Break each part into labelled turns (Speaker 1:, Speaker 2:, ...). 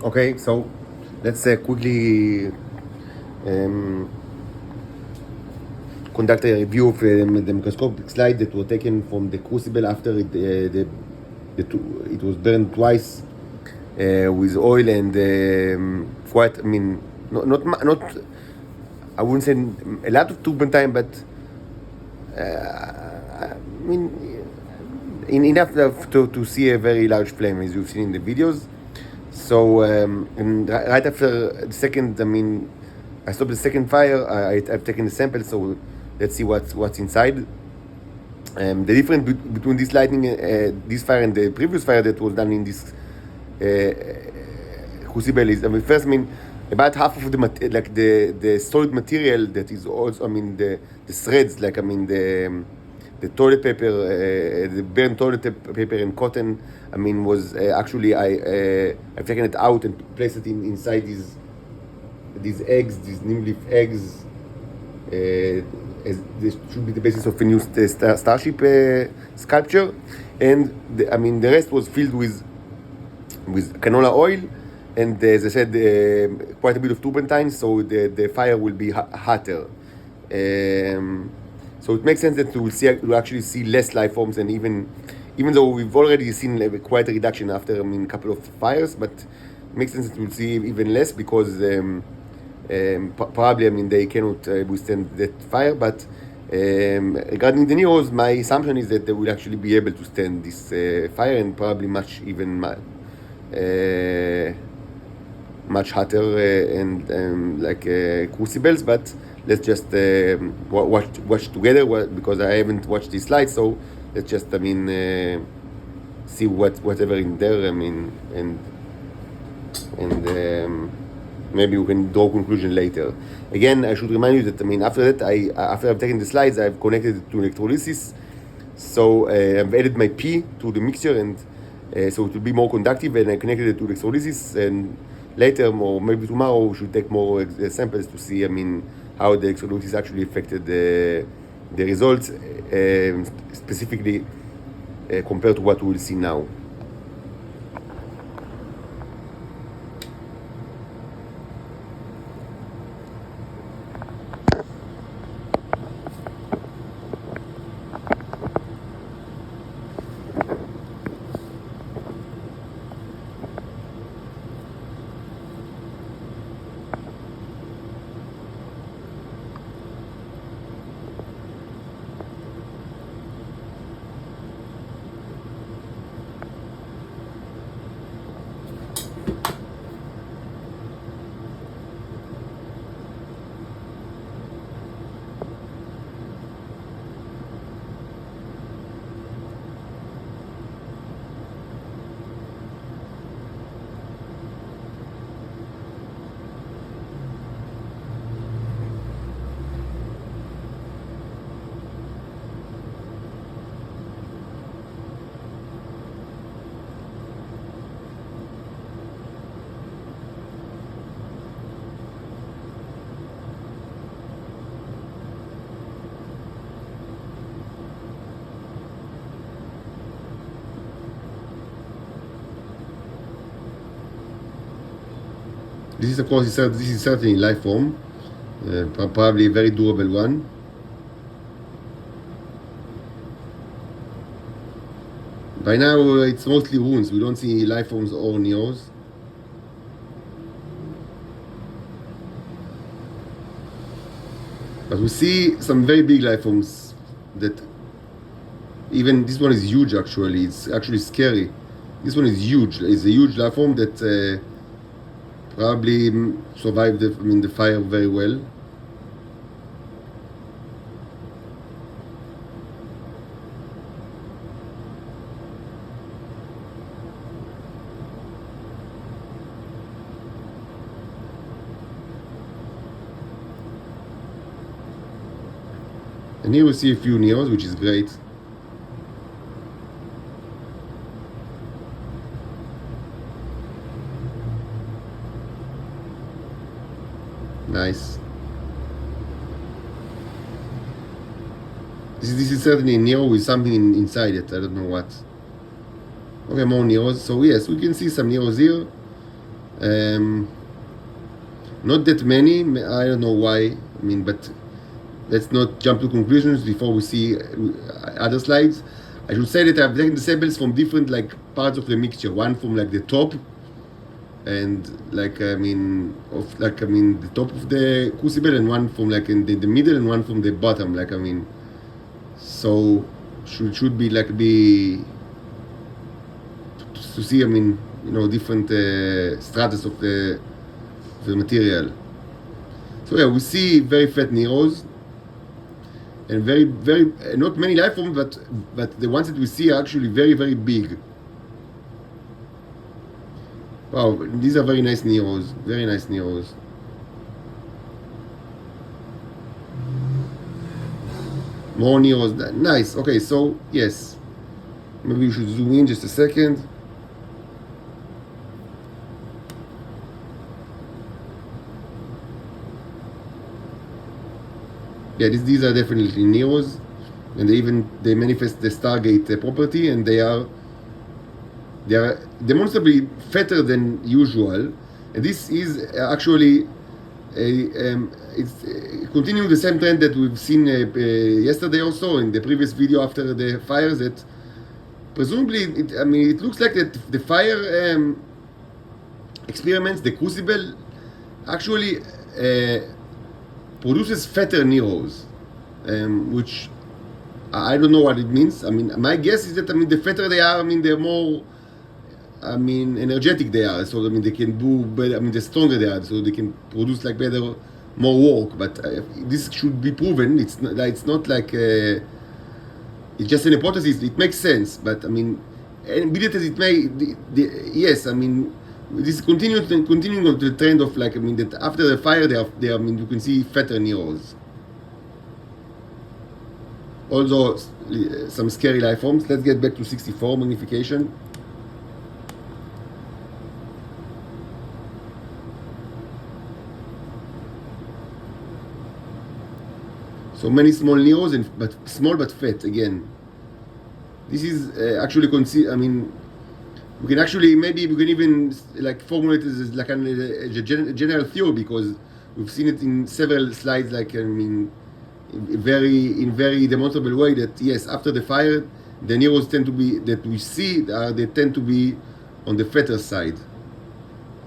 Speaker 1: Okay, so let's quickly um, conduct a review of the microscopic slides that were taken from the crucible after it was burned twice with oil and quite. I mean, not. I wouldn't say a lot of turpentine, but I mean, enough to see a very large flame as you've seen in the videos. So and right after the second, I mean, I stopped the second fire. I've taken the sample, so let's see what's inside. The difference between this this fire and the previous fire that was done in this crucible is, I mean, first, I mean, about half of the solid material that is also, I mean, the threads, like, I mean, the toilet paper, the burnt toilet paper and cotton, I mean, was actually I've taken it out and placed it inside these eggs, these neem leaf eggs. As this should be the basis of a new starship sculpture, and I mean the rest was filled with canola oil, and as I said, quite a bit of turpentine, so the fire will be hotter. So it makes sense that we'll actually see less life forms, and even though we've already seen quite a reduction after, I mean, a couple of fires, but it makes sense that we'll see even less because probably, I mean, they cannot withstand that fire. But regarding the Neros, my assumption is that they will actually be able to stand this fire, and probably much hotter and like crucibles. But let's just watch together because I haven't watched these slides. So let's just, I mean, see whatever in there. I mean, and maybe we can draw conclusion later. Again, I should remind you that, I mean, after that, after I've taken the slides, I've connected it to electrolysis. So I've added my P to the mixture, and so it will be more conductive, and I connected it to electrolysis, and later, or maybe tomorrow, we should take more samples to see, I mean, how the electrolysis actually affected the results, specifically compared to what we will see now. This is, of course, this is certainly life form, probably a very durable one. By now, it's mostly runes. We don't see life forms or Neros. But we see some very big life forms that even this one is huge, actually. It's actually scary. This one is huge. It's a huge life form that probably survived the fire very well. And here we see a few Neros, which is great. Nice. This is certainly a Nero with something inside it. I don't know what. Okay, more Neros. So yes, we can see some Neros here. Not that many. I don't know why. I mean, but let's not jump to conclusions before we see other slides. I should say that I've taken the samples from different like parts of the mixture. One from like the top, and like the top of the crucible, and one from like in the middle, and one from the bottom. Like so should be like to see. Different stratus of the material. So yeah, we see very fat Neros. And very not many life forms, but the ones that we see are actually very big. Wow, these are very nice Neros, very nice Neros. More Neros, nice. Okay, so yes, maybe we should zoom in just a second. Yeah, these are definitely Neros, and they manifest the Stargate property, and they are demonstrably fatter than usual. And this is actually it's continuing the same trend that we've seen yesterday also in the previous video after the fire. That presumably, it looks like that the fire experiments, the crucible, actually produces fatter Neros, which I don't know what it means. My guess is that the fatter they are, they're more energetic they are. So they can do better. The stronger they are, so they can produce like better, more work. But this should be proven. It's not like it's just an hypothesis. It makes sense, but immediate as it may, yes, this is continuing on the trend of that after the fire you can see fatter Neros. Also some scary life forms. Let's get back to 64 magnification. So many small Neros, but small but fat again. This is actually we can actually, maybe we can even like formulate this as like a general theory, because we've seen it in several slides, in very demonstrable way that yes, after the fire, the Neros tend to be, that we see, they tend to be on the fatter side.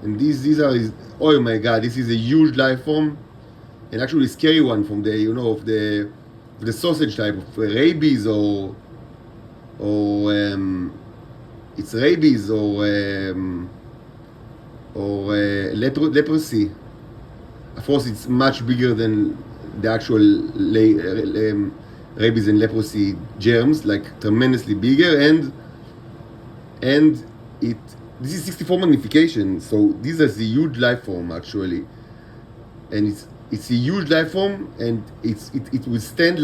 Speaker 1: And these are, oh my god, this is a huge life form, and actually a scary one from the, of the sausage type of rabies or it's rabies or leprosy. Of course, it's much bigger than the actual rabies and leprosy germs, like tremendously bigger, and this is 64 magnification, so this is a huge life form actually, and it's a huge life form, and it will stand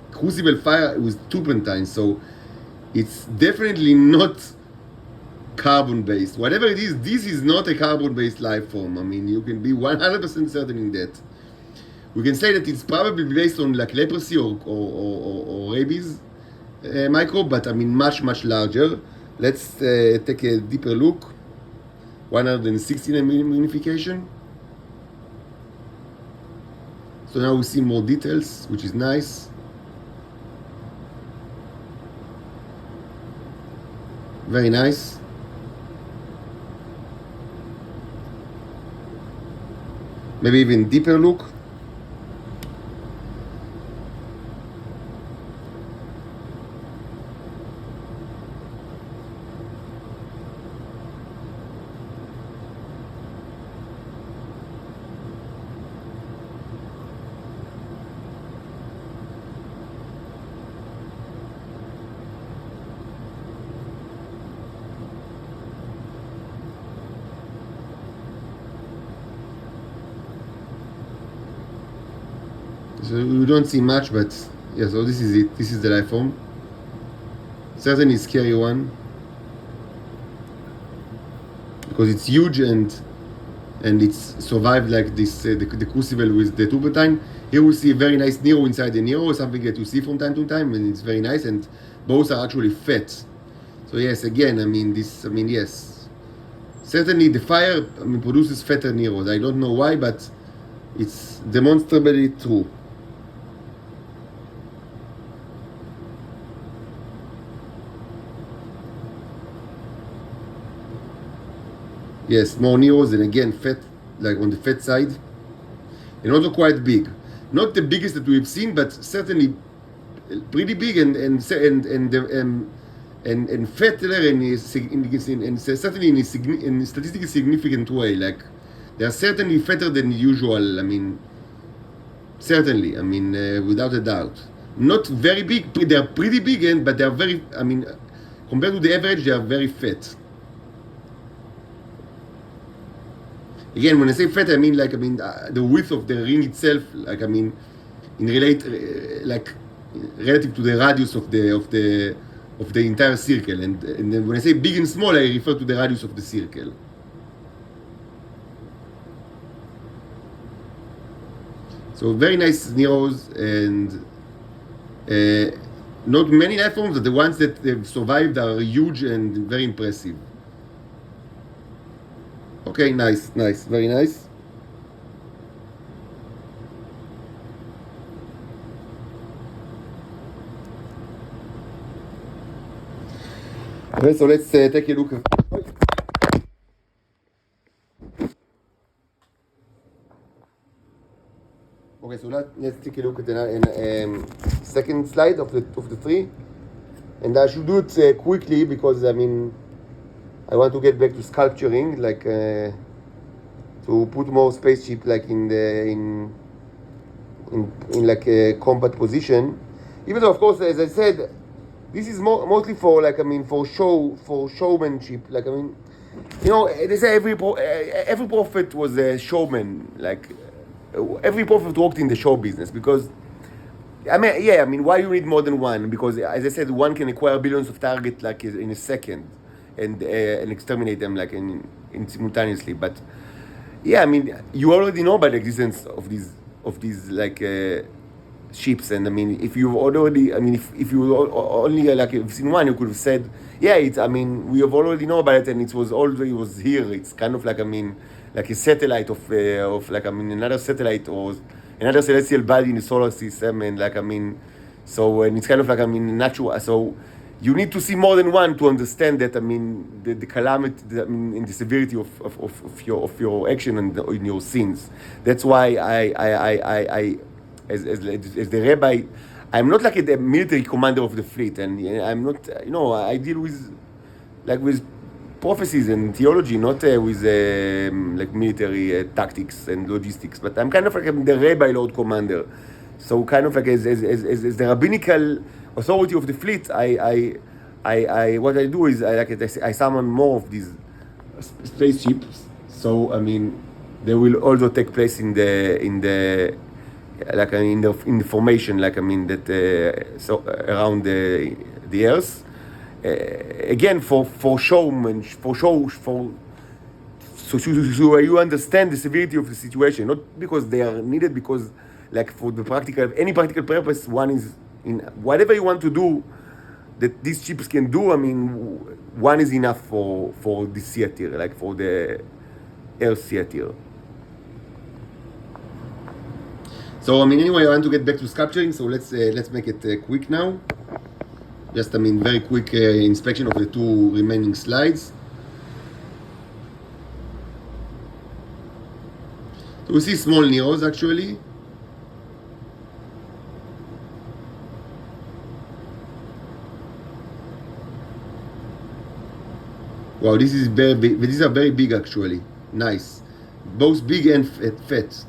Speaker 1: crucible fire with turpentine, so it's definitely not carbon-based. Whatever it is, this is not a carbon-based life form. You can be 100% certain in that. We can say that it's probably based on like leprosy or rabies microbe, but much larger. Let's take a deeper look. 116 magnification. So now we see more details, which is nice. Very nice. Maybe even deeper look. So we don't see much, but yeah, so this is it. This is the life form. Certainly scary one, because it's huge and it's survived like this, the crucible with the turpentine. Here we see a very nice Nero inside the Nero, something that you see from time to time, and it's very nice, and both are actually fat. So yes, again, yes, Certainly, the fire produces fatter Neros. I don't know why, but it's demonstrably true. Yes, more Neros, and again, fat, like on the fat side, and also quite big. Not the biggest that we've seen, but certainly pretty big and fatter and certainly in a statistically significant way. Like they are certainly fatter than usual. I mean, certainly. I mean, without a doubt. Not very big. They are pretty big, but they are very. I mean, compared to the average, they are very fat. Again, when I say fat, I mean the width of the ring itself. Like I mean, relative to the radius of the entire circle. And then when I say big and small, I refer to the radius of the circle. So very nice Neros, and not many life forms, but the ones that have survived are huge and very impressive. Okay, nice, very nice. Okay, so let's take a look. Okay, so let's take a look at the second slide of the three, and I should do it quickly because I mean I want to get back to sculpturing, like to put more spaceship like in like a combat position. Even though, of course, as I said, this is mostly for for showmanship. Like I mean, you know, they say every prophet was a showman. Like every prophet worked in the show business because. I mean, why you need more than one? Because, as I said, one can acquire billions of targets like in a second, and exterminate them like in simultaneously. But yeah, I mean, you already know about the existence of these like ships, and I mean, if you already, I mean, if you only like have seen one, you could have said, yeah, it's. I mean, we have already know about it, and it was here. It's kind of like I mean, like a satellite of like I mean another satellite or another celestial body in the solar system, and like I mean, so and it's kind of like I mean natural. So you need to see more than one to understand that. I mean, the calamity, I mean, and the severity of your action and in your sins. That's why I as the rabbi, I'm not like the military commander of the fleet, and I'm not. You know, I deal with prophecies and theology, not with like military tactics and logistics. But I'm kind of like the rabbi lord commander. So kind of like as the rabbinical authority of the fleet, I what I do is I summon more of these spaceships. So I mean, they will also take place in the like in the formation, like I mean that so around the Earth. Again, for so you understand the severity of the situation, not because they are needed, because like for the any practical purpose, one is in whatever you want to do that these chips can do. I mean, one is enough for this theater, like for the Earth theater. So I mean, anyway, I want to get back to sculpturing, so let's make it quick now. Just, I mean, very quick inspection of the two remaining slides. So we see small Neros actually. Wow, this is very big. These are very big actually. Nice, both big and fat.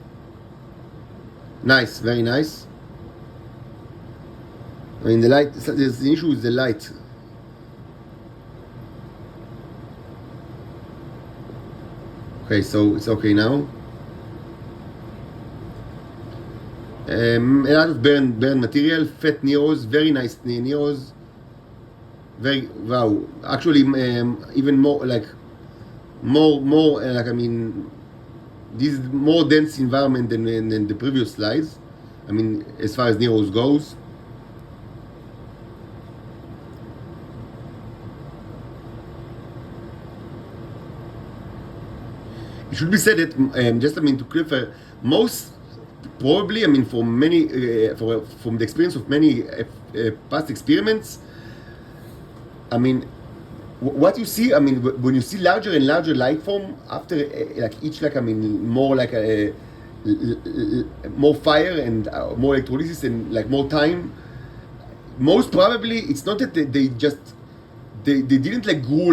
Speaker 1: Nice, very nice. I mean, the light, there's the issue with the light. Okay, so it's okay now. A lot of burn material, fat Neros, very nice Neros. Very, wow. Actually, even more like like I mean, this is more dense environment than the previous slides. I mean, as far as Neros goes. it should be said that just to clarify, most probably from many from the experience of many past experiments, what you see, when you see larger and larger light form after each more more fire and more electrolysis and more time, most probably it's not that they just they didn't grow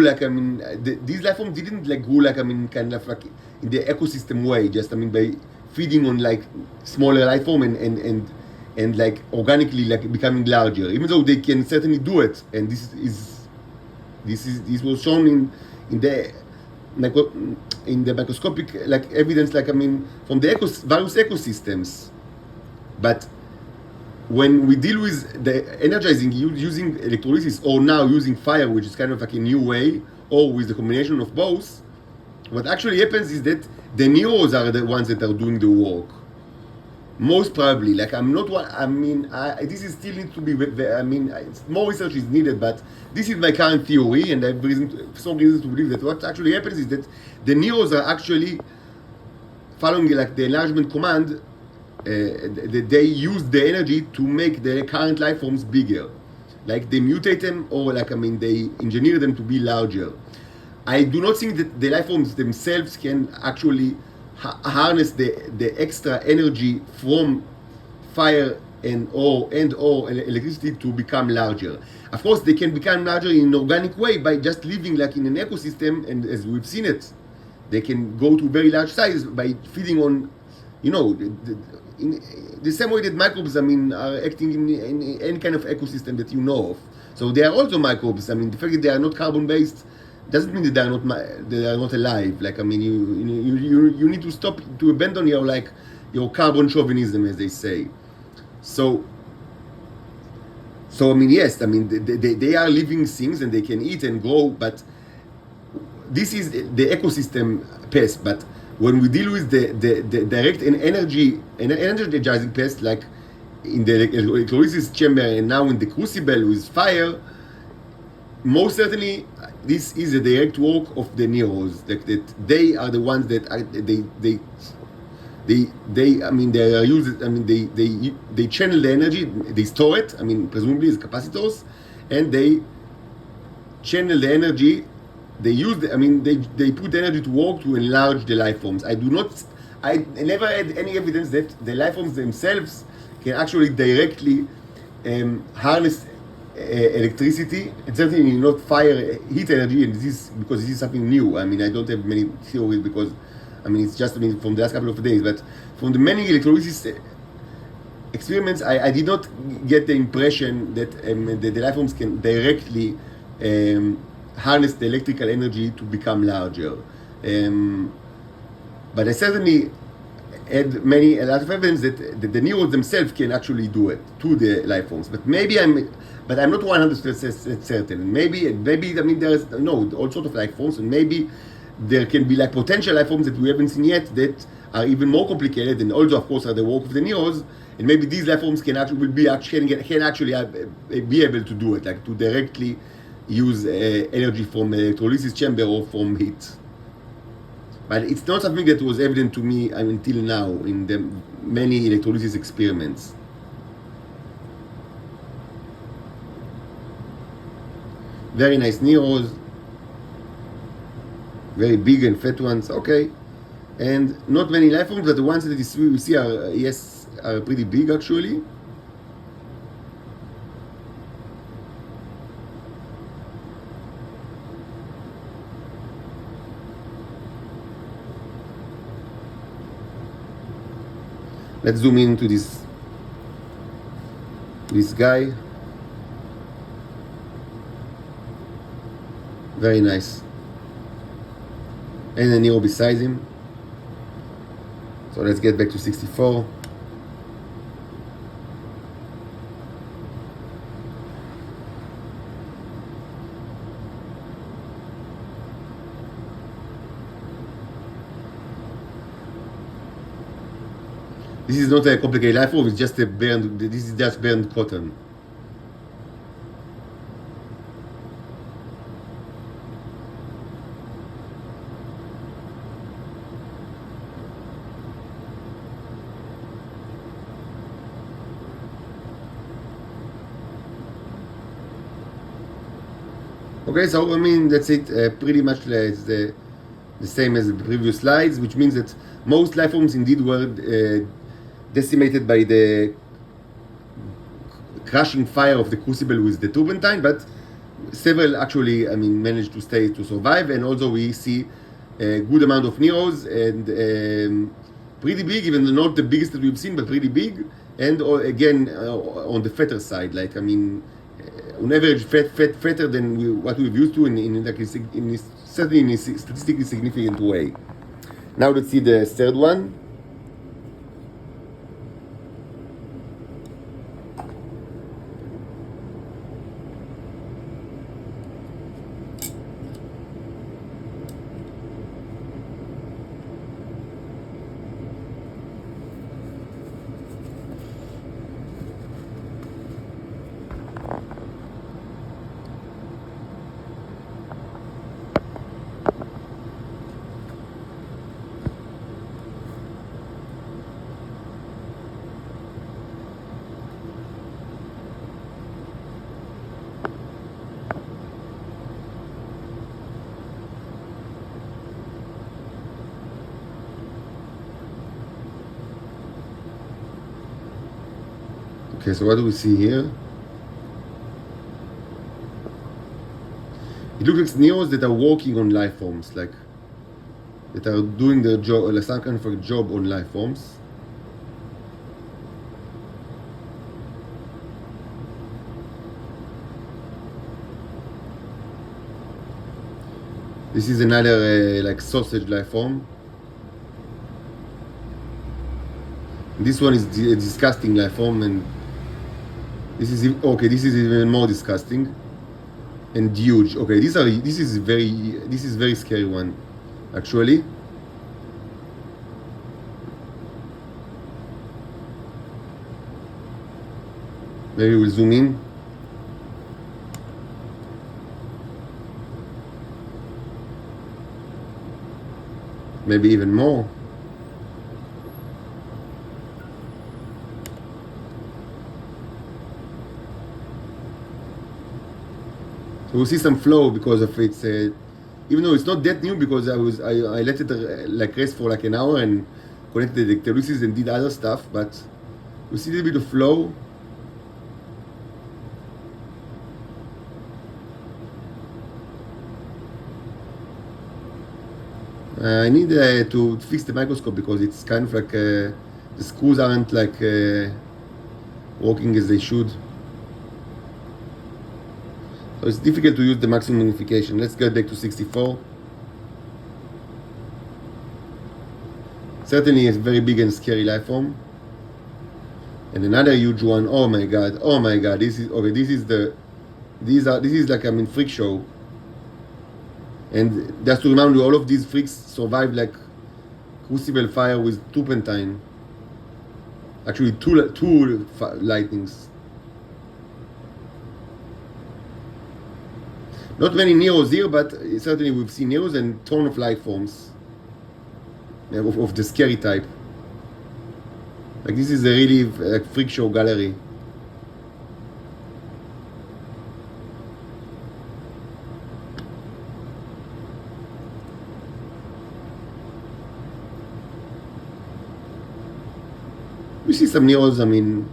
Speaker 1: these life forms didn't grow kind of in the ecosystem way, just by feeding on smaller life form and organically becoming larger, even though they can certainly do it. And this was shown in the microscopic evidence from the various ecosystems. But when we deal with the energizing using electrolysis, or now using fire, which is kind of a new way, or with the combination of both, what actually happens is that the Neros are the ones that are doing the work. Most probably, I'm not one. This is still needs to be. More research is needed, but this is my current theory, and I have some reasons to believe that what actually happens is that the Neros are actually following the enlargement command. They use the energy to make the current life forms bigger, they mutate them, or they engineer them to be larger. I do not think that the life forms themselves can actually harness the extra energy from fire or electricity to become larger. Of course, they can become larger in an organic way by just living in an ecosystem, and as we've seen it, they can go to very large size by feeding on, in the same way that microbes, are acting in any kind of ecosystem that you know of. So they are also microbes. The fact that they are not carbon-based doesn't mean that they are not alive. You need to stop, to abandon your carbon chauvinism, as they say. So yes, they are living things and they can eat and grow, but this is the ecosystem pest. But when we deal with the direct and energizing pest, in the electrolysis chamber and now in the crucible with fire, most certainly this is a direct work of the Neros. That they are the ones that they are used. They channel the energy, they store it. Presumably as capacitors, and they channel the energy. They use they put the energy to work to enlarge the life forms. I never had any evidence that the life forms themselves can actually directly harness electricity, and certainly not fire, heat energy, and because this is something new. I don't have many theories because it's just from the last couple of days, but from the many electrolysis experiments, I did not get the impression that the life forms can directly harness the electrical energy to become larger. But I certainly had a lot of evidence that the Neros themselves can actually do it to the life forms. But I'm not 100% certain. Maybe there's all sorts of life forms, and maybe there can be potential life forms that we haven't seen yet that are even more complicated, and also of course are the work of the Neros. And maybe these life forms can actually be able to do it, to directly use energy from electrolysis chamber or from heat. But it's not something that was evident to me until now in the many electrolysis experiments. Very nice Neros. Very big and fat ones. Okay. And not many life forms, but the ones that we see are pretty big actually. Let's zoom into this guy. Very nice. And a Nero beside him. So let's get back to 64. This is not a complicated life form, it's just this is just burned cotton. Okay, so I mean that's it. Pretty much it's the same as the previous slides, which means that most life forms indeed were decimated by the crushing fire of the crucible with the turpentine, but several actually, I mean, managed to survive, and also we see a good amount of Neros and pretty big, even though not the biggest that we've seen, but pretty big, and again on the fatter side, like I mean, on average fatter than what we've used to certainly in a statistically significant way. Now let's see the third one. Okay, so what do we see here? It looks like Neros that are working on life forms, like that are doing their job, like some kind of a job on life forms. This is another like sausage life form. This one is a disgusting life form, and this is okay. This is even more disgusting and huge. Okay, this is very scary one, actually. Maybe we'll zoom in. Maybe even more. So we'll see some flow because of its, even though it's not that new, because I let it like rest for like an hour and connected the electrolysis and did other stuff, but we see a little bit of flow. I need to fix the microscope because it's kind of like the screws aren't like working as they should. So it's difficult to use the maximum magnification. Let's get back to 64. Certainly a very big and scary life form. And another huge one. Oh my god. Oh my god. This is okay. This is like I mean freak show. And just to remind you, all of these freaks survived like crucible fire with turpentine. Actually, two lightnings. Not many Neros here, but certainly we've seen Neros and ton of life forms of the scary type. Like this is a really like freak show gallery. We see some Neros, I mean,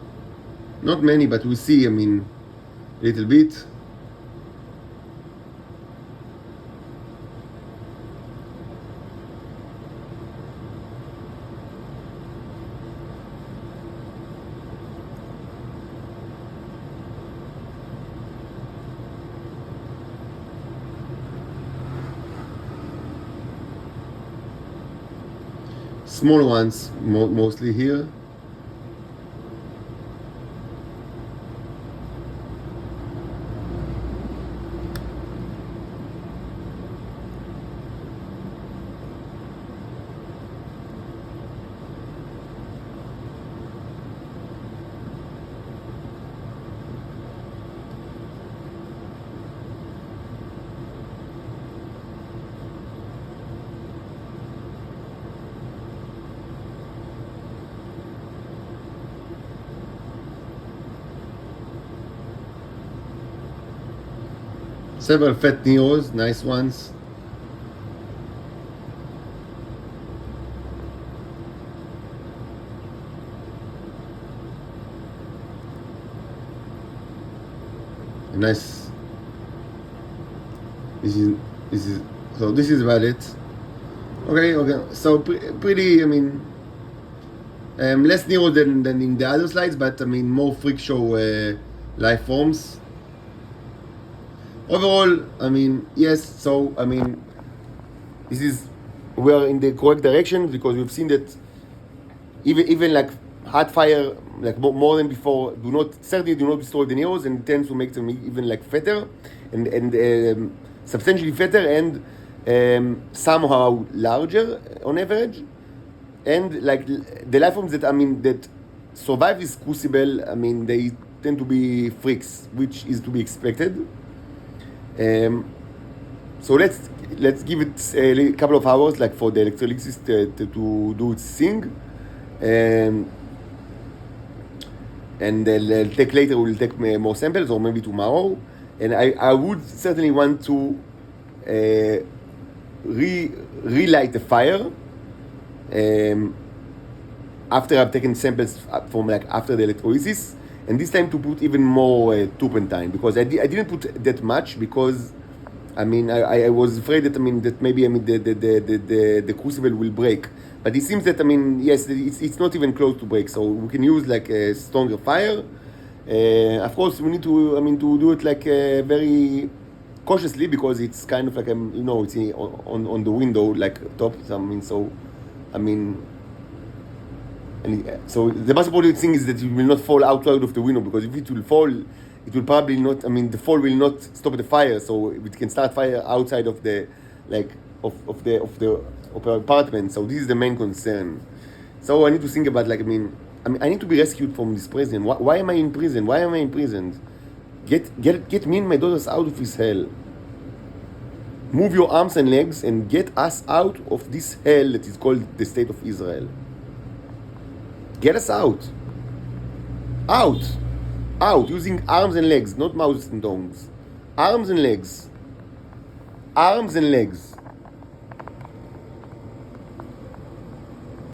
Speaker 1: not many, but we see, I mean, a little bit. Small ones, mostly here. Several fat Neros, nice ones. Nice. This is about it. Okay. So pretty. I mean, less Nero than in the other slides, but I mean more freak show life forms. Overall, I mean, yes. So I mean, we are in the correct direction because we've seen that even like hot fire, like more than before, certainly do not destroy the Neros, and tends to make them even like fatter and substantially fatter and somehow larger on average. And like the life forms that survive this crucible, I mean, they tend to be freaks, which is to be expected. So let's give it a couple of hours, like for the electrolysis to do its thing. And we'll take more samples, or maybe tomorrow. And I would certainly want to relight the fire after I've taken samples from like after the electrolysis, and this time to put even more turpentine, because I didn't put that much because I mean I was afraid that maybe the crucible will break. But it seems that yes, it's not even close to break, so we can use like a stronger fire. Of course, we need to do it like very cautiously, because it's kind of like it's on the window like top. So the most important thing is that it will not fall outside of the window, because if it will fall, it will probably not. The fall will not stop the fire, so it can start fire outside of the of the apartment. So this is the main concern. So I need to think about I need to be rescued from this prison. Why am I in prison? Why am I imprisoned? Get me and my daughters out of this hell. Move your arms and legs and get us out of this hell that is called the state of Israel. Get us out. Out, using arms and legs, not mouths and tongues. Arms and legs.